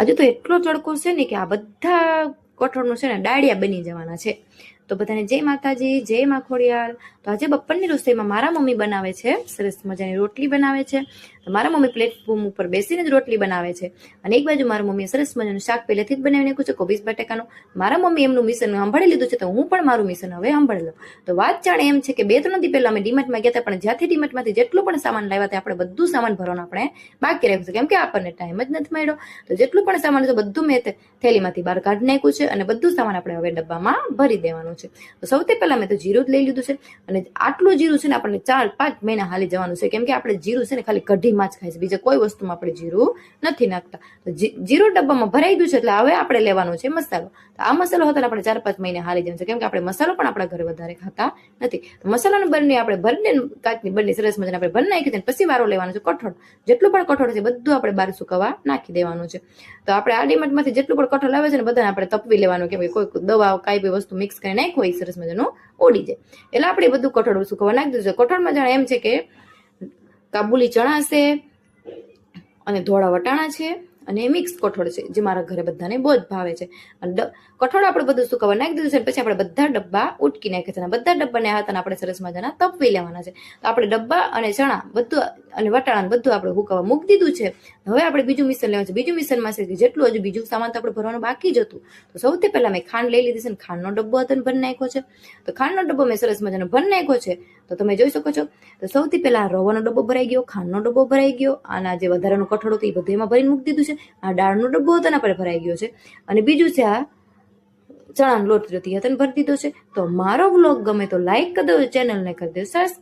હજુ તો એટલો તડકો છે ને કે આ બધા કઠોળનું છે ને ડાળિયા બની જવાના છે. તો બધાને જય માતાજી, જય મા ખોડિયાર. તો આજે બપોરની રસોઈમાં મારા મમ્મી બનાવે છે સરસ મજાની રોટલી બનાવે છે. તો મારા મમ્મી પ્લેટફોર્મ ઉપર બેસીને જ રોટલી બનાવે છે. અને એક બાજુ મારા મમ્મીએ સરસ મજાનું શાક પહેલેથી જ બનાવી નાખ્યું છે, કોબીજ બટાકાનું. મારા મમ્મી એમનું મિશન સાંભળી લીધું છે, તો હું પણ મારું મિશન હવે સાંભળી લઉં. તો વાત જાણે એમ છે કે 2-3 દી પહેલા અમે ડીમાર્ટમાં ગયા હતા, પણ જ્યાંથી ડીમાર્ટમાંથી જેટલું પણ સામાન લાવ્યા હતા આપણે બધું સામાન ભરવાનું આપણે બાકી રાખ્યું છે, કેમ કે આપણને ટાઈમ જ નથી મળ્યો. તો જેટલું પણ સામાન છે બધું મેં થેલીમાંથી બહાર કાઢી નાખ્યું છે અને બધું સામાન આપણે હવે ડબ્બામાં ભરી દેવાનું છે. તો સૌથી પહેલા મેં તો જીરું જ લઈ લીધું છે. અને આટલું જીરું છે ને આપણને 4-5 મહિના હાલી જવાનું છે, કેમ કે આપણે જીરું છે ને ખાલી કઢીમાં જ ખાય છે, બીજા કોઈ વસ્તુમાં આપણે જીરું નથી નાખતા. તો જીરું ડબ્બામાં ભરાઈ ગયું છે, એટલે હવે આપણે લેવાનું છે મસાલો. તો આ મસાલો હતો આપણે 4-5 મહિને હાલી જવાનું છે, કેમ કે આપણે મસાલો પણ આપણા ઘરે વધારે ખાતા નથી. તો મસાલાનું બંને આપણે ભરીને કાચની બંને સરસ મજાને આપણે ભરી નાખી છે. પછી વારો લેવાનો છે કઠોળ. જેટલું પણ કઠોળ છે બધું આપણે બહાર સુકવવા નાખી દેવાનું છે. તો આપણે આ ડીમાર્ટમાંથી જેટલું પણ કઠોળ આવે છે ને બધાને આપણે તપવી લેવાનું, કે કોઈ દવા કાંઈ બી વસ્તુ મિક્સ કરીને નાખો એ સરસ મજાનું ઓડી જાય. એટલે આપણે બધું કઠોળ સુકવવા નાખી દીધું છે. કઠોળમાં જાણે એમ છે કે કાબુલી ચણા છે અને ધોળા વટાણા છે અને મિક્સ કઠોળ છે, જે મારા ઘરે બધાને બહુ જ ભાવે છે. અને કઠોળ આપણે બધું સુકવવા નાખી દીધું છે. પછી આપણે બધા ડબ્બા ઉટકી નાખ્યા છે. બધા ડબ્બાને હાથને આપણે સરસ મજાના તપવી લેવાના છે. તો આપણે ડબ્બા અને ચણા બધું અને વટાણા બધું આપણે હુકવવા મૂકી દીધું છે. હવે આપણે બીજું મિશ્રણ લેવાનું છે. બીજું મિશ્રણમાં છે કે જેટલું હજુ બીજું સામાન તો આપણે ભરવાનું બાકી જ હતું. તો સૌથી પહેલા મેં ખાંડ લઈ લીધી છે અને ખાંડનો ડબ્બો હતો ભરી નાખ્યો છે. તો ખાંડનો ડબ્બો મેં સરસ મજાનો ભરી નાખ્યો છે. તો તમે જોઈ શકો છો. તો સૌથી પહેલા રવાનો ડબ્બો ભરાઈ ગયો, ખાંડનો ડબ્બો ભરાઈ ગયો, આના જે વધારાનું કઠોળ હતું એ બધું એમાં ભરીને મૂકી દીધું છે. આ દાળનો ડબ્બો હતો ને આપણે ભરાઈ ગયો છે. અને બીજું છે આ ચણાનો લોટ હતી ભરી દીધો છે. તો મારો વ્લોગ ગમે તો લાઈક કરી દો, ચેનલને કરી દો સબસ્ક્રાઇબ.